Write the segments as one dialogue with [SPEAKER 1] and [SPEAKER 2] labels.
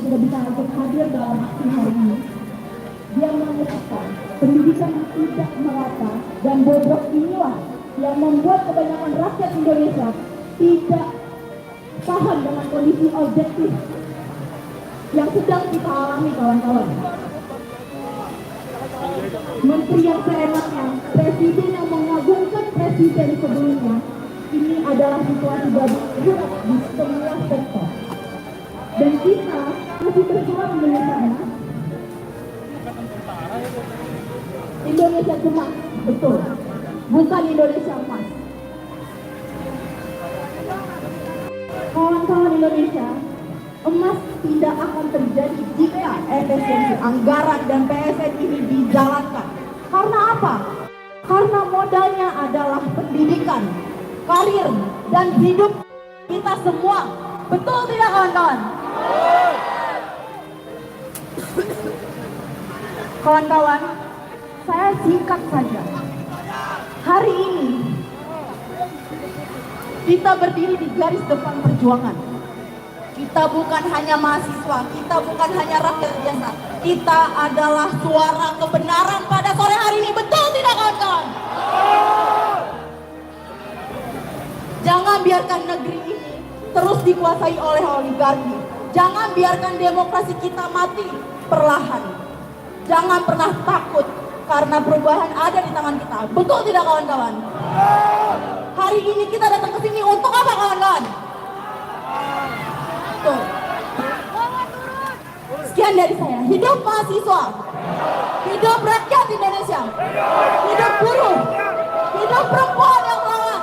[SPEAKER 1] tidak bisa hadir dalam aksi hari ini. Dia mengatakan pendidikan yang tidak merata dan bobrok inilah yang membuat kebanyakan rakyat Indonesia tidak paham dengan kondisi objektif yang sedang kita alami, kawan-kawan. Menteri yang seenaknya, presiden yang mengagungkan presiden sebelumnya, ini adalah situasi baru di semua sektor. Dan kita masih berjuang dengan sana. Indonesia emas, betul, bukan Indonesia emas. Kawan-kawan Indonesia, emas tidak akan terjadi jika efisiensi anggaran dan PSN ini dijalankan. Karena apa? Karena modalnya adalah pendidikan, karir, dan hidup kita semua. Betul tidak, kawan-kawan? Kawan-kawan, saya singkat saja. Hari ini kita berdiri di garis depan perjuangan. Kita bukan hanya mahasiswa, kita bukan hanya rakyat biasa. Kita adalah suara kebenaran pada sore hari ini. Betul tidak, kawan-kawan? Jangan biarkan negeri ini terus dikuasai oleh oligarki. Jangan biarkan demokrasi kita mati perlahan. Jangan pernah takut karena perubahan ada di tangan kita. Betul tidak, kawan-kawan? Hari ini kita datang ke sini untuk apa, kawan-kawan? Tuh. Sekian dari saya. Hidup mahasiswa, hidup rakyat Indonesia, hidup buruh, hidup perempuan yang melawan.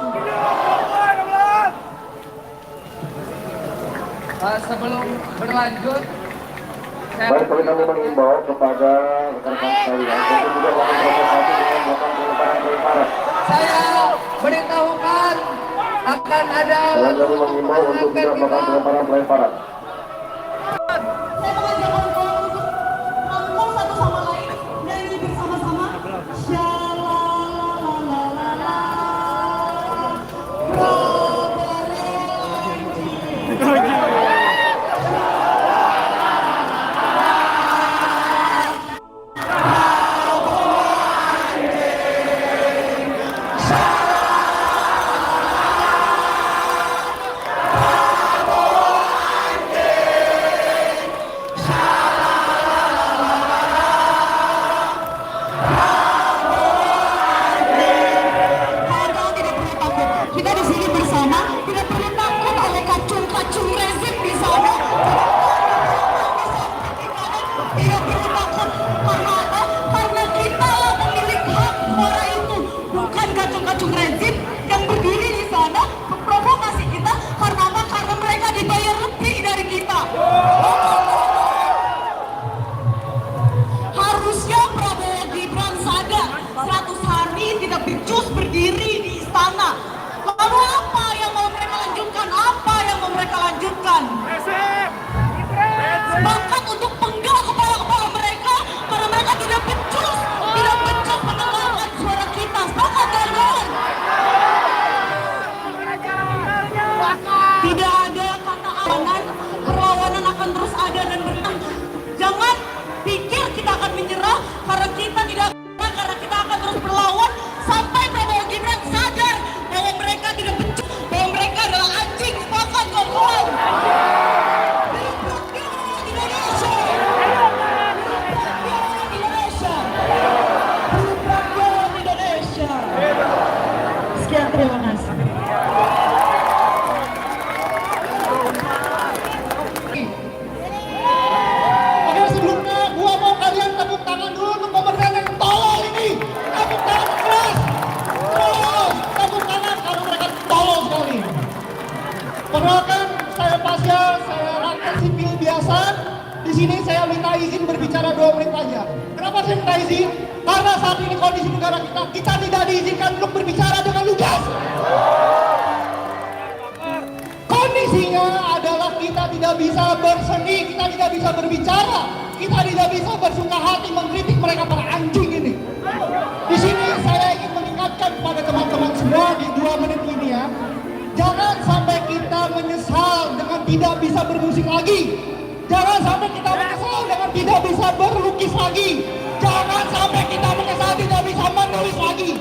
[SPEAKER 2] Sebelum berlanjut,
[SPEAKER 3] baik, kami mengimbau kepada rekan-rekan sekalian untuk juga melakukan provokasi dengan melakukan pelemparan.
[SPEAKER 2] saya beritahukan akan ada
[SPEAKER 3] Dan kami mengimbau untuk tidak melakukan pelemparan.
[SPEAKER 1] Saya mengajak kawan-kawan untuk rangkul satu sama lain, nyanyi bersama-sama. Shalalalalala. Kita di sini bersama, tidak perlu takut oleh kacung-kacung rezim di sana. Tidak perlu takut karena apa? Karena kita memiliki hak suara itu, bukan kacung-kacung rezim yang berdiri di sana memprovokasi kita. Karena apa? Karena mereka dibayar lebih dari kita. Harusnya Prabowo Gibran sadar 100 hari tidak becus berdiri di istana. Lalu apa yang mau mereka lanjutkan? Apa yang mau mereka lanjutkan? Sepakat untuk penggal kepala-kepala mereka karena mereka tidak becus mendengarkan suara kita. Sepakat, kawan-kawan? Tidak ada kata aman, perlawanan akan terus ada dan bertahan. Jangan pikir kita akan menyerah karena kita tidak akan, karena kita akan terus berlawan sampai Prabowo Gibran sadar bahwa mereka tidak becus, bahwa mereka adalah anjing. Sepakat, kawan-kawan? Sekian, terima kasih.
[SPEAKER 4] Oke, sebelumnya gua mau kalian tepuk tangan dulu untuk pemerintah yang tolol ini. Tepuk tangan keras. Terus tepuk tangan karena mereka tolol sekali. Perkenalkan, saya Pasya, saya rakyat sipil biasa. Di sini saya minta izin berbicara 2 menit aja. Kenapa saya minta izin? Karena saat ini kondisi negara kita tidak diizinkan untuk berbicara dengan lugas. Kondisinya adalah kita tidak bisa berseni, kita tidak bisa berbicara, kita tidak bisa bersuka hati mengkritik mereka para anjing ini. Di sini saya ingin mengingatkan pada teman-teman semua di 2 menit ini ya, jangan sampai kita menyesal dengan tidak bisa bermusik lagi. Jangan sampai kita menyesal dengan tidak bisa berlukis lagi. Jangan sampai kita menyesal tidak bisa menulis lagi.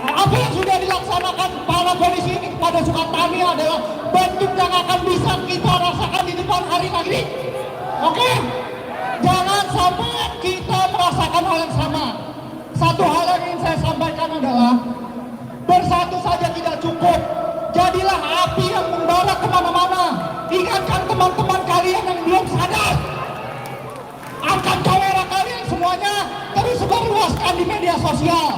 [SPEAKER 4] Apa yang sudah dilaksanakan para polisi ini kepada Sukatani adalah bentuk yang akan bisa kita rasakan di depan hari ini. Oke? Jangan sampai kita merasakan hal yang sama. Satu hal yang ingin saya sampaikan adalah bersatu saja tidak cukup. Jadilah api yang membara kemana-mana. Ingatkan teman-teman kalian yang belum sadar. Angkat kamera kalian semuanya terus sebarluaskan di media sosial.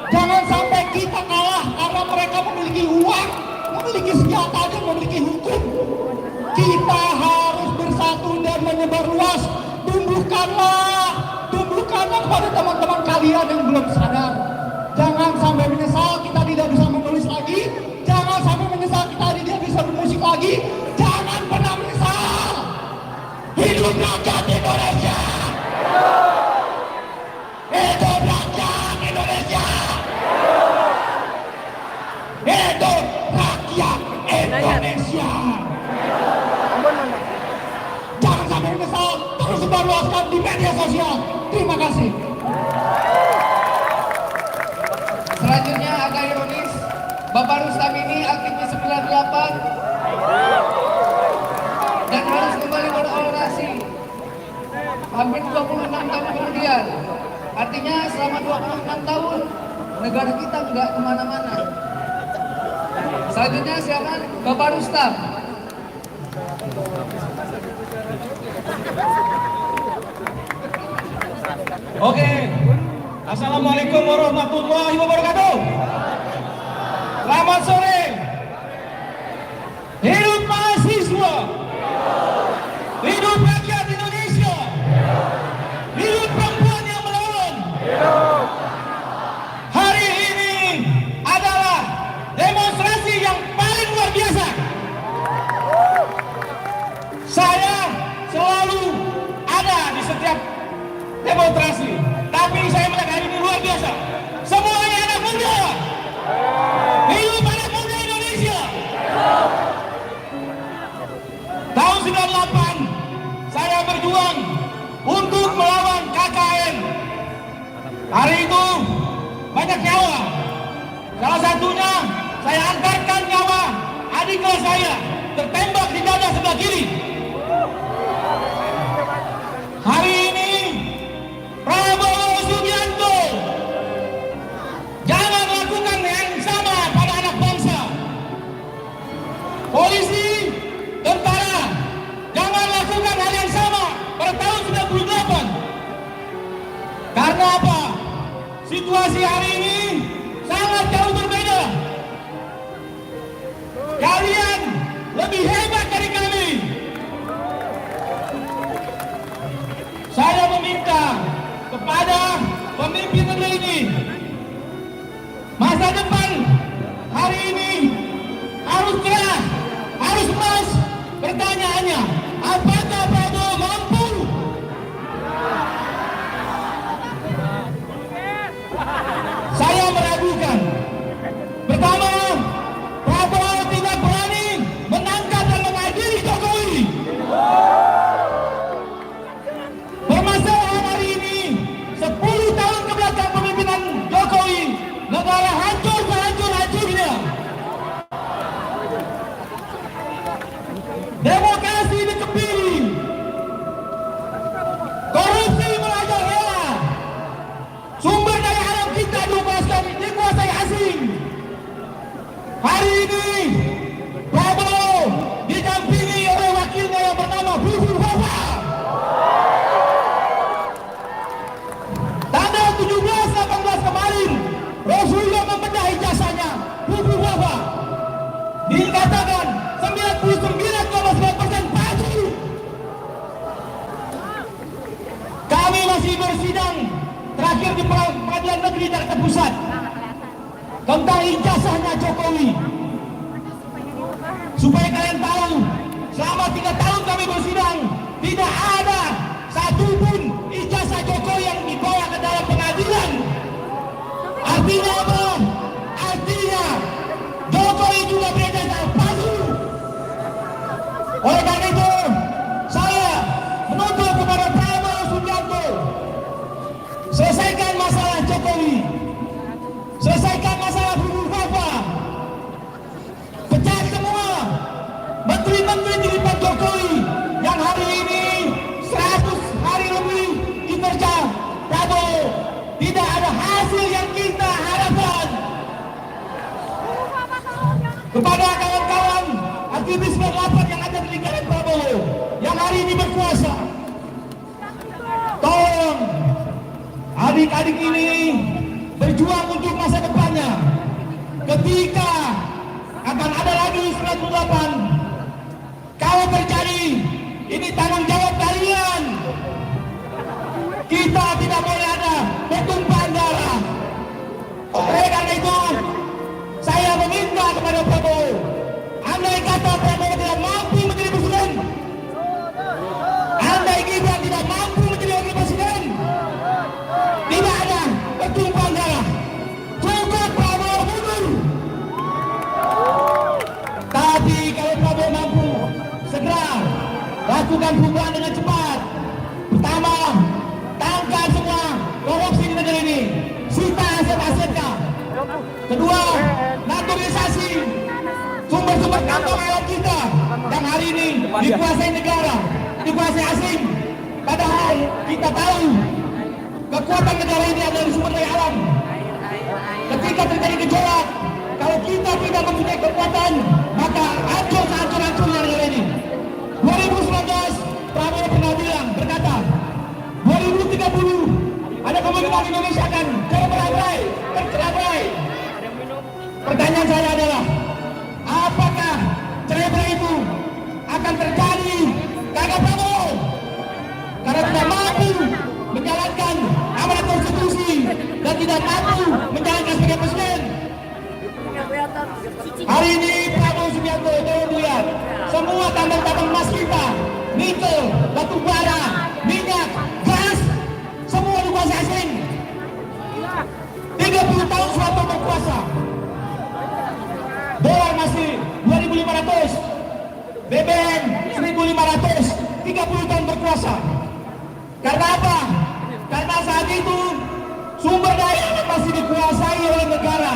[SPEAKER 4] Jangan sampai kita kalah karena mereka memiliki uang, memiliki senjata dan memiliki hukum. Kita harus bersatu dan menyebar luas. Tumbuhkanlah kepada teman-teman kalian yang belum sadar. Jangan sampai menyesal kita tidak bisa menulis lagi. Jangan sampai menyesal kita tidak bisa bermusik lagi. Jangan pernah menyesal. Hidup rakyat Indonesia. Hidup rakyat Indonesia. Hidup rakyat Indonesia. Jangan sampai menyesal. Terus sebarluaskan di media sosial. Terima kasih.
[SPEAKER 2] Selanjutnya agak ironis, Bapak Rustam ini aktifnya 98 dan harus kembali berorasi hampir 26 tahun kemudian. Artinya selama 26 tahun negara kita nggak kemana-mana. Selanjutnya silakan Bapak Rustam.
[SPEAKER 5] Oke, Assalamualaikum warahmatullahi wabarakatuh. Selamat sore. Hidup mahasiswa. Hidup rakyat Indonesia. Hidup perempuan yang melawan. Hari ini adalah demonstrasi yang paling luar biasa. Saya selalu ada di setiap demonstrasi, tapi saya melihat hari ini luar biasa. Semuanya anak muda. Hidup anak muda Indonesia. Tahun 98 saya berjuang untuk melawan KKN. Hari itu banyak nyawa. Salah satunya saya antarkan nyawa adik kelas saya tertembak di dada sebelah kiri. Hari ini Prabowo Subianto jangan lakukan yang sama pada anak bangsa. Polisi, tentara, jangan lakukan hal yang sama pada tahun 98. Karena apa? Situasi hari ini sangat jauh berbeda. Kalian lebih hebat dari kami. Saya meminta kepada pemimpin negeri ini, masa depan hari ini harus cerah, harus emas. Pertanyaannya, apakah Prabowo mampu? Saya meragukan. Pertama, Prabowo tidak berani menangkap dan mengadili Jokowi. Permasalahan hari ini 10 tahun kebelakang pemimpinan Jokowi, negara hancur sehancur-hancurnya. Demokrasi dikepiri, korupsi merajalela, sumber daya alam kita dikuasai asing. Hari ini Prabowo didampingi oleh wakilnya yang bernama Bubu Wawa. Tanggal 17-18 kemarin Rasulullah membedah ijazahnya Bubu Wawa. Dikatakan 99,9% palsu. Kami masih bersidang terakhir di Pengadilan Negeri Jakarta Pusat tentang ijazahnya Jokowi. Supaya kalian tahu, selama 3 tahun kami bersidang, tidak ada satupun ijazah Jokowi yang dibawa ke dalam pengadilan. Artinya apa? Artinya Jokowi juga berijazah palsu. Oleh karena itu, adik-adik ini berjuang untuk masa depannya. Ketika akan ada lagi 98, kalau terjadi, ini tanggung jawab kalian. Kita tidak boleh ada pertumpahan darah. Oleh karena itu, saya meminta kepada Prabowo, andai kata Prabowo tidak mampu menjadi presiden, andai Gibran tidak mampu menjadi wakil presiden, tidak ada pertumpahan darah. Cukup Prabowo mundur. Tapi kalau Prabowo mampu segera lakukan perubahan dengan cepat. Pertama, tangkap semua korupsi di negeri ini, sita aset-asetnya. Kedua, naturalisasi sumber-sumber kantong alam kita yang hari ini dikuasai negara, dikuasai asing. Padahal kita tahu kekuatan negara ini adalah sumber daya alam. Ketika terjadi gejolak, kalau kita tidak mempunyai kekuatan, maka hancur sehancur-hancurnya negara ini. 2019, Prabowo pernah bilang, berkata, 2030 ada kemungkinan Indonesia akan tercerai. Pertanyaan saya adalah, apakah cerai-berai itu akan terjadi karena Prabowo? Karena tidak mampu menjalankan amanat konstitusi dan tidak mampu menjalankan sebagai presiden. Hari ini Prabowo Subianto, tolong lihat semua tambang-tambang emas kita, nikel, batu bara, minyak, gas, semua dikuasai asing. 30 tahun Soeharto berkuasa, dolar masih 2.500, BBM 1.500, 30 tahun berkuasa. Karena apa? Karena saat itu sumber daya alam masih dikuasai oleh negara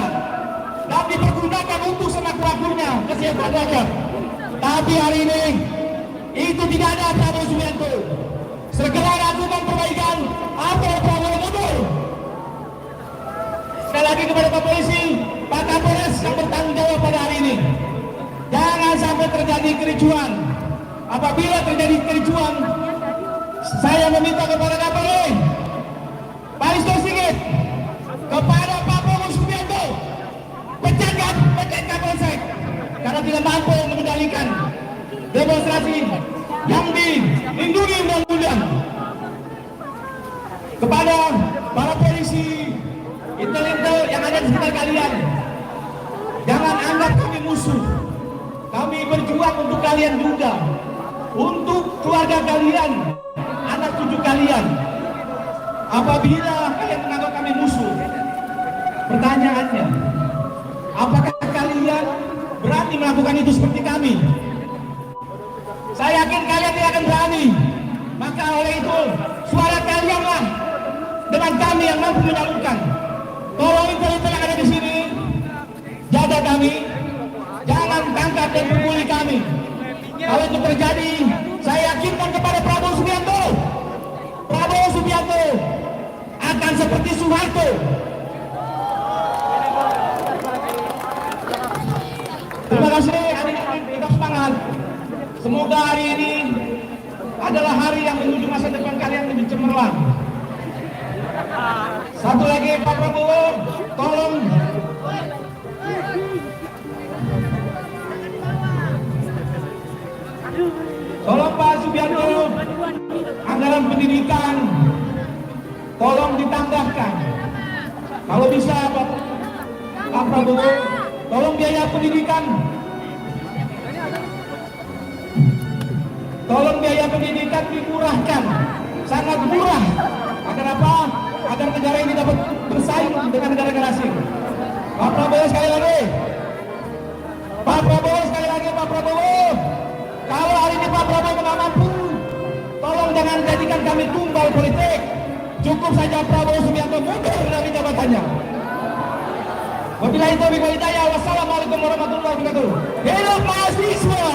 [SPEAKER 5] dan dipergunakan untuk semakmur-makmurnya kesejahteraan rakyat. Tapi hari ini itu tidak ada. Prabowo Subianto segera lakukan perbaikan atau Prabowo mundur. Sekali lagi kepada Pak Polisi, Pak Kapolres yang bertanggung jawab pada hari ini, jangan sampai terjadi kericuan. Apabila terjadi kericuan, saya meminta kepada Kapolri, Pak Listio Sigit, kepada Pak Prabowo Subianto, pecat Kapolsek karena tidak mampu mengendalikan demonstrasi yang dilindungi undang-undang. Kepada para polisi, intel-intel yang ada di sekitar kalian, jangan anggap kami musuh. Kami berjuang untuk kalian juga, untuk keluarga kalian, anak cucu kalian. Apabila kalian menganggap kami musuh, pertanyaannya, apakah kalian berani melakukan itu seperti kami? Saya yakin kalian tidak akan berani. Maka oleh itu, suara kalianlah dengan kami yang mampu menyalurkan. Tolong intel-intel yang ada di sini, jaga kami, jangan tangkap dan pukuli kami. Kalau itu terjadi, saya yakinkan kepada Prabowo Subianto akan seperti Soeharto. Terima kasih adik-adik, tetap semangat. Semoga hari ini adalah hari yang menuju masa depan kalian lebih cemerlang. Satu lagi Pak Prabowo, tolong Pak Subianto, anggaran pendidikan tolong ditambahkan. Kalau bisa Pak Prabowo, tolong biaya pendidikan. Tolong biaya pendidikan dimurahkan, sangat murah. Agar apa? Agar negara ini dapat bersaing dengan negara-negara asing. Pak Prabowo sekali lagi. Pak Prabowo. Kalau hari ini Pak Prabowo tidak mampu, tolong jangan jadikan kami tumbal politik. Cukup saja Prabowo Subianto mundur dari jabatannya. Wabillahi taufiq wal hidayah. Wassalamualaikum warahmatullahi wabarakatuh. Hidup mahasiswa.